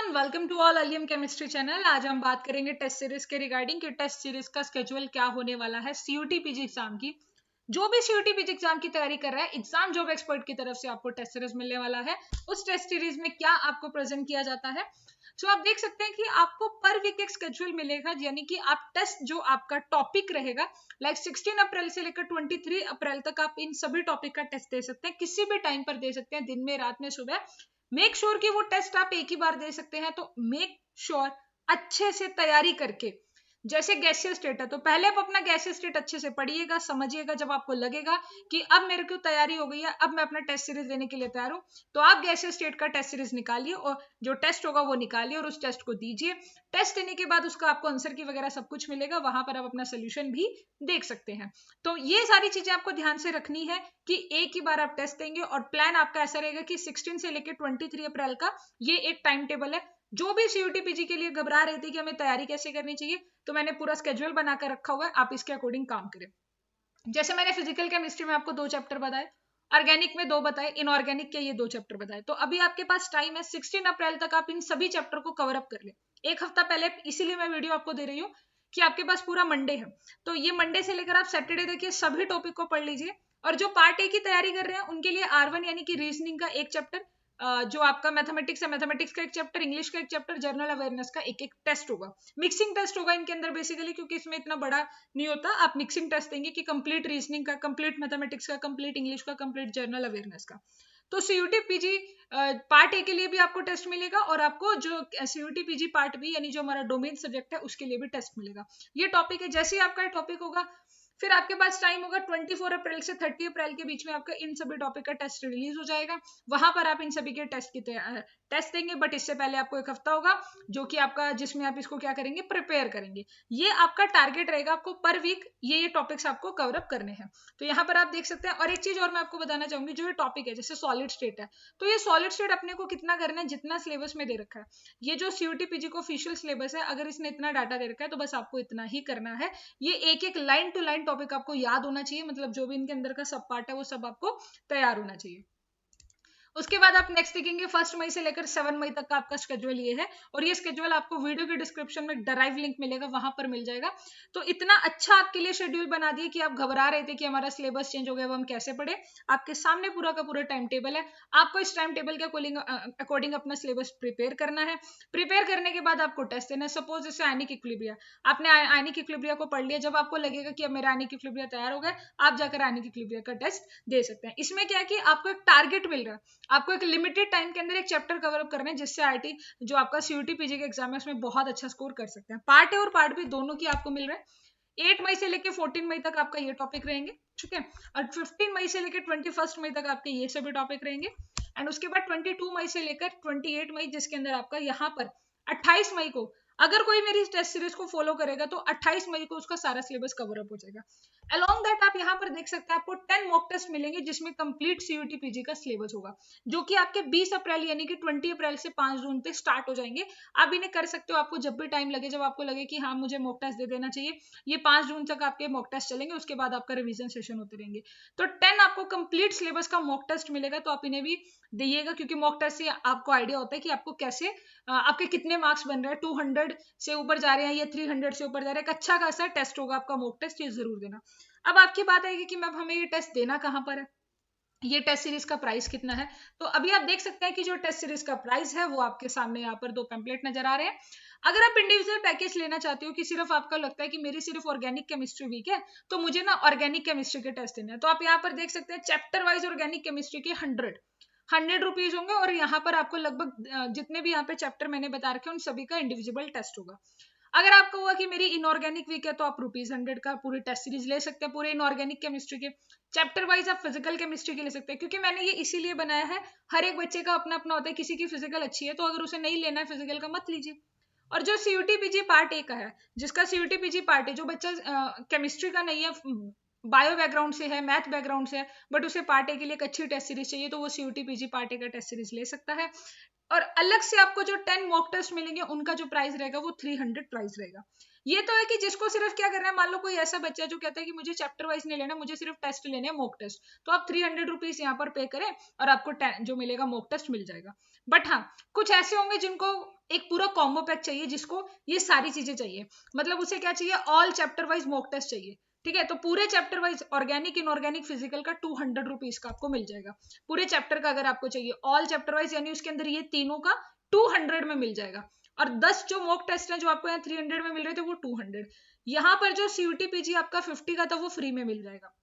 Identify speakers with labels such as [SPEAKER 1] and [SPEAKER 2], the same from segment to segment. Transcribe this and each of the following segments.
[SPEAKER 1] Everyone, welcome to all Allium chemistry channel. आज हम बात करेंगे टेस्ट सीरीज के रिगार्डिंग कि टेस्ट सीरीज का स्केड्यूल क्या होने वाला है सीयूटी पीजी एग्जाम की। जो भी सीयूटी पीजी एग्जाम की तैयारी कर रहा है, एग्जाम जॉब एक्सपर्ट की तरफ से आपको टेस्ट सीरीज मिलने वाला है। उस टेस्ट सीरीज में क्या आपको प्रेजेंट किया जाता है, सो आप देख सकते हैं कि आपको पर वीक एक स्केड्यूल मिलेगा, यानी कि आप टेस्ट जो आपका टॉपिक रहेगा, लाइक 16 अप्रैल से लेकर 23 अप्रैल तक आप इन सभी टॉपिक का टेस्ट दे सकते हैं। किसी भी टाइम पर दे सकते हैं, दिन में, रात में, सुबह। मेक श्योर कि वो टेस्ट आप एक ही बार दे सकते हैं, तो मेक श्योर अच्छे से तैयारी करके। जैसे गैसीय स्टेट है, तो पहले आप अपना गैसीय स्टेट अच्छे से पढ़िएगा, समझिएगा। जब आपको लगेगा कि अब मेरे को तैयारी हो गई है, अब मैं अपना टेस्ट सीरीज देने के लिए तैयार हूं, तो आप गैसीय स्टेट का टेस्ट सीरीज निकालिए और जो टेस्ट होगा वो निकालिए और उस टेस्ट को दीजिए। टेस्ट देने के बाद उसका आपको आंसर की वगैरह सब कुछ मिलेगा, वहां पर आप अपना सोल्यूशन भी देख सकते हैं। तो ये सारी चीजें आपको ध्यान से रखनी है कि एक ही बार आप टेस्ट देंगे। और प्लान आपका ऐसा रहेगा कि 16 से लेकर 23 अप्रैल का ये एक टाइम टेबल है। जो भी सीयूटी पीजी के लिए घबरा रहे थे कि हमें तैयारी कैसे करनी चाहिए, तो मैंने पूरा स्केड्यूल बनाकर रखा हुआ है, आप इसके अकॉर्डिंग काम करें। जैसे मैंने फिजिकल केमिस्ट्री में आपको 2 चैप्टर बताए, ऑर्गेनिक में 2 बताए, इनऑर्गेनिक के ये 2 चैप्टर बताए। तो अभी आपके पास टाइम है 16 अप्रैल तक आप इन सभी चैप्टर को कवर अप कर ले। एक हफ्ता पहले, इसीलिए मैं वीडियो आपको दे रही हूँ कि आपके पास पूरा मंडे है, तो ये मंडे से लेकर आप सैटरडे तक ये सभी टॉपिक को पढ़ लीजिए। और जो पार्ट ए की तैयारी कर रहे हैं उनके लिए R1 यानी कि रीजनिंग का एक चैप्टर, जो आपका मैथमेटिक्स है, मैथमेटिक्स का एक चैप्टर, इंग्लिश का एक चैप्टर, जनरल अवेयरनेस का एक एक टेस्ट होगा। मिक्सिंग टेस्ट होगा इनके अंदर बेसिकली, क्योंकि इसमें इतना बड़ा नहीं होता। आप मिक्सिंग टेस्ट देंगे कि कंप्लीट रीजनिंग का, कंप्लीट मैथमेटिक्स का, कंप्लीट इंग्लिश का, कंप्लीट जनरल अवेयरनेस का। तो सीयूटी पीजी पार्ट ए के लिए भी आपको टेस्ट मिलेगा और आपको जो सीयूटी पीजी पार्ट बी यानी जो हमारा डोमेन सब्जेक्ट है उसके लिए भी टेस्ट मिलेगा। ये टॉपिक है। जैसे ही आपका टॉपिक होगा, फिर आपके पास टाइम होगा 24 अप्रैल से 30 अप्रैल के बीच में आपका इन सभी टॉपिक का टेस्ट रिलीज हो जाएगा। वहां पर आप इन सभी के टेस्ट देंगे। बट इससे पहले आपको एक हफ्ता होगा जो कि आपका, जिसमें आप इसको क्या करेंगे, प्रिपेयर करेंगे। ये आपका टारगेट रहेगा, आपको पर वीक ये टॉपिक्स आपको कवर अप करने हैं। तो यहाँ पर आप देख सकते हैं। और एक चीज और मैं आपको बताना चाहूंगी, जो ये टॉपिक है जैसे सॉलिड स्टेट है, तो ये सॉलिड स्टेट अपने को कितना करना है, जितना सिलेबस में दे रखा है। ये जो सीयूटी पीजी को ऑफिशियल सिलेबस है, अगर इसने इतना डाटा दे रखा है तो बस आपको इतना ही करना है। ये एक एक लाइन टू लाइन टॉपिक आपको याद होना चाहिए, मतलब जो भी इनके अंदर का सब पार्ट है वो सब आपको तैयार होना चाहिए। उसके बाद आप नेक्स्ट देखेंगे 1 मई से लेकर 7 मई तक का आपका स्केड्यूल ये है। और ये स्केड्यूल आपको वीडियो के डिस्क्रिप्शन में ड्राइव लिंक मिलेगा, वहां पर मिल जाएगा। तो इतना अच्छा आपके लिए शेड्यूल बना दिए कि आप घबरा रहे थे कि हमारा सिलेबस चेंज हो गया, वो हम कैसे पढ़े। आपके सामने पूरा का पूरा टाइम टेबल है। आपको इस टाइम टेबल के अकॉर्डिंग अपना सिलेबस प्रिपेयर करना है। प्रिपेयर करने के बाद आपको टेस्ट देना है। सपोज जैसे आयनिक इक्विलिब्रिया, आपने आयनिक इक्विलिब्रिया को पढ़ लिया। जब आपको लगेगा कि अब मेरा आयनिक इक्विलिब्रिया तैयार हो गया, आप जाकर आयनिक इक्विलिब्रिया का टेस्ट दे सकते हैं। इसमें क्या है कि आपको एक टारगेट मिल रहा है, आपको एक लिमिटेड टाइम के अंदर एक चैप्टर कवर अप करना है, जिससे आईटी जो आपका सीयूटी पीजी का एग्जाम है उसमें बहुत अच्छा स्कोर कर सकते हैं। पार्ट ए और पार्ट बी दोनों की आपको मिल रहा है। 8 मई से लेकर 14 मई तक आपका ये टॉपिक रहेंगे, ठीक है। और 15 मई से लेकर 21 मई तक आपके ये सभी टॉपिक रहेंगे। एंड उसके बाद 22 मई से लेकर 28 मई, जिसके अंदर आपका यहाँ पर 28 मई को, अगर कोई मेरी टेस्ट सीरीज को फॉलो करेगा तो 28 मई को उसका सारा सिलेबस कवर अप हो जाएगा। अलॉन्ग दैट आप यहाँ पर देख सकते हैं आपको 10 मॉक टेस्ट मिलेंगे, जिसमें कंप्लीट सीयूटी पीजी का सिलेबस होगा, जो कि आपके 20 अप्रैल यानी कि 20 अप्रैल से 5 जून तक स्टार्ट हो जाएंगे। आप इन्हें कर सकते हो, आपको जब भी टाइम लगे, जब आपको लगे कि हाँ मुझे मॉक टेस्ट दे देना चाहिए। ये 5 जून तक आपके मॉक टेस्ट चलेंगे, उसके बाद आपका रिवीजन सेशन होते रहेंगे। तो 10 आपको कंप्लीट सिलेबस का मॉक टेस्ट मिलेगा, तो आप इन्हें भी दिएगा, क्योंकि मॉक टेस्ट से आपको आइडिया होता है कि आपको कैसे, आपके कितने मार्क्स बन रहे हैं, 200 से ऊपर जा रहे हैं या 300 से ऊपर जा रहे हैं। अच्छा खासा टेस्ट होगा आपका मॉक टेस्ट, ये जरूर देना। अब आपकी बात आएगी कि मैम हमें ये टेस्ट देना कहाँ पर है, ये टेस्ट सीरीज का प्राइस कितना है। तो अभी आप देख सकते हैं कि जो टेस्ट सीरीज का प्राइस है वो आपके सामने यहाँ पर 2 पैम्पलेट नजर आ रहे हैं। अगर आप इंडिविजुअल पैकेज लेना चाहते हो कि सिर्फ आपका लगता है कि मेरी सिर्फ ऑर्गेनिक केमिस्ट्री वीक है, तो मुझे ना ऑर्गेनिक केमिस्ट्री के टेस्ट देना है, तो आप यहाँ पर देख सकते हैं चैप्टर वाइज ऑर्गेनिक केमिस्ट्री के 100 रुपीज होंगे। और यहाँ पर आपको लगभग जितने भी यहाँ पे चैप्टर मैंने बता रखे हैं उन सभी का इंडिविजुअल टेस्ट होगा। अगर आपको हुआ कि मेरी इनऑर्गेनिक वीक है, तो आप ₹100 का पूरी टेस्ट सीरीज ले सकते हैं, पूरे इनऑर्गेनिक केमिस्ट्री के। चैप्टर वाइज आप फिजिकल केमिस्ट्री के ले सकते हैं, क्योंकि मैंने ये इसीलिए बनाया है, हर एक बच्चे का अपना अपना होता है। किसी की फिजिकल अच्छी है, तो अगर उसे नहीं लेना है फिजिकल का, मत लीजिए। और जो सीयूटी पीजी पार्ट ए का है, जिसका सीयूटी पीजी पार्ट ए, जो बच्चा केमिस्ट्री का नहीं है, बायो बैकग्राउंड से है, मैथ बैकग्राउंड से है, बट उसे पार्ट ए के लिए एक अच्छी टेस्ट सीरीज चाहिए, तो वो सीयूटी पीजी पार्ट ए का टेस्ट सीरीज ले सकता है। और अलग से आपको जो 10 मॉक टेस्ट मिलेंगे उनका जो प्राइस रहेगा वो 300 प्राइस रहेगा। ये तो है कि जिसको सिर्फ क्या करना है, मान लो कोई ऐसा बच्चा जो कहता है कि मुझे चैप्टर वाइज नहीं लेना, मुझे सिर्फ टेस्ट लेने हैं, मॉक टेस्ट, तो आप 300 रुपीज यहाँ पर पे करें और आपको जो मिलेगा मॉक टेस्ट मिल जाएगा। बट हाँ, कुछ ऐसे होंगे जिनको एक पूरा कॉम्बो पैक चाहिए, जिसको ये सारी चीजें चाहिए, मतलब उसे क्या चाहिए, all chapter wise mock test चाहिए, ठीक है। तो पूरे chapter wise organic, inorganic, physical का 200 रुपीज का आपको मिल जाएगा पूरे चैप्टर का। अगर आपको चाहिए ऑल चैप्टर वाइज, यानी उसके अंदर ये तीनों का 200 में मिल जाएगा। और 10 जो मॉक टेस्ट हैं जो आपको यहाँ 300 में मिल रहे थे वो 200। यहाँ पर जो सीयूटी पीजी आपका 50 का था वो फ्री में मिल जाएगा,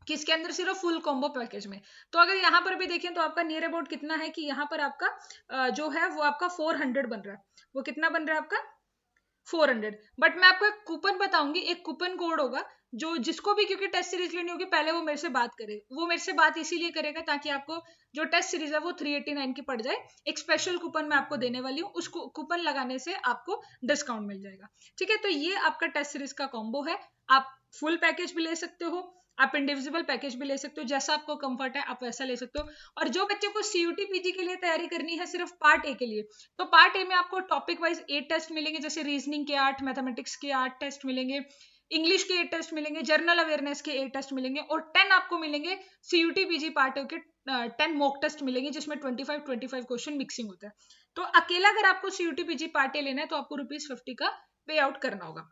[SPEAKER 1] किसके अंदर, सिर्फ फुल कॉम्बो पैकेज में। तो अगर यहाँ पर भी देखें तो आपका नियर अबाउट कितना है कि यहाँ पर आपका जो है वो आपका 400 बन रहा है। वो कितना बन रहा है आपका 400। बट मैं आपको एक कूपन बताऊंगी, एक कूपन कोड होगा, जो जिसको भी क्योंकि टेस्ट सीरीज लेनी होगी पहले वो मेरे से बात करे, वो मेरे से बात इसीलिए करेगा ताकि आपको जो टेस्ट सीरीज है वो 389 की पड़ जाए। एक स्पेशल कूपन मैं आपको देने वाली हूँ, उस कूपन लगाने से आपको डिस्काउंट मिल जाएगा, ठीक है। तो ये आपका टेस्ट सीरीज का कॉम्बो है। आप फुल पैकेज भी ले सकते हो, आप इंडिविजुअल पैकेज भी ले सकते हो, जैसा आपको कंफर्ट है आप वैसा ले सकते हो। और जो बच्चे को सीयूटी पीजी के लिए तैयारी करनी है सिर्फ पार्ट ए के लिए, तो पार्ट ए में आपको टॉपिक वाइज 8 टेस्ट मिलेंगे, जैसे रीजनिंग के 8, मैथमेटिक्स के 8 टेस्ट मिलेंगे, इंग्लिश के 8 टेस्ट मिलेंगे, जर्नल अवेयरनेस के 8 टेस्ट मिलेंगे, और 10 आपको मिलेंगे सीयूटी पीजी पार्ट ए के 10 मॉक टेस्ट मिलेंगे, जिसमें 25 क्वेश्चन मिक्सिंग होता है। तो अकेला अगर आपको सीयूटी पीजी पार्ट ए लेना है तो आपको ₹50 का पे आउट करना होगा।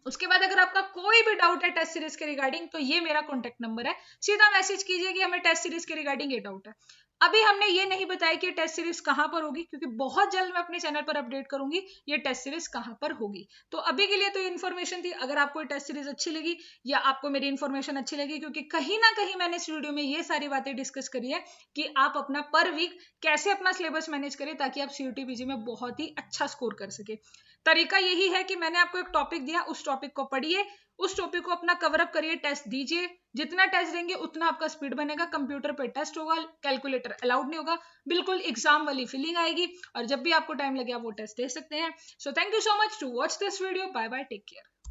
[SPEAKER 1] उसके बाद अगर आपका कोई भी डाउट है टेस्ट सीरीज के रिगार्डिंग, तो ये मेरा कॉन्टेक्ट नंबर है, सीधा मैसेज कीजिए कि हमें टेस्ट सीरीज के रिगार्डिंग ये डाउट है। अभी हमने ये नहीं बताया कि टेस्ट सीरीज कहां पर होगी, क्योंकि बहुत जल्द मैं अपने चैनल पर अपडेट करूंगी ये टेस्ट सीरीज कहां पर होगी। तो अभी के लिए तो ये इन्फॉर्मेशन थी। अगर आपको ये टेस्ट सीरीज अच्छी लगी या आपको मेरी इन्फॉर्मेशन अच्छी लगी, क्योंकि कहीं ना कहीं मैंने इस वीडियो में ये सारी बातें डिस्कस करी है कि आप अपना पर वीक कैसे अपना सिलेबस मैनेज करें ताकि आप सीयूटी पीजी में बहुत ही अच्छा स्कोर कर सके। तरीका यही है कि मैंने आपको एक टॉपिक दिया, उस टॉपिक को पढ़िए, उस टॉपिक को अपना कवर अप करिए, टेस्ट दीजिए, जितना टेस्ट देंगे उतना आपका स्पीड बनेगा। कंप्यूटर पे टेस्ट होगा, कैलकुलेटर अलाउड नहीं होगा, बिल्कुल एग्जाम वाली फीलिंग आएगी, और जब भी आपको टाइम लगे आप वो टेस्ट दे सकते हैं। So thank you so much to watch this video. Bye bye, take care.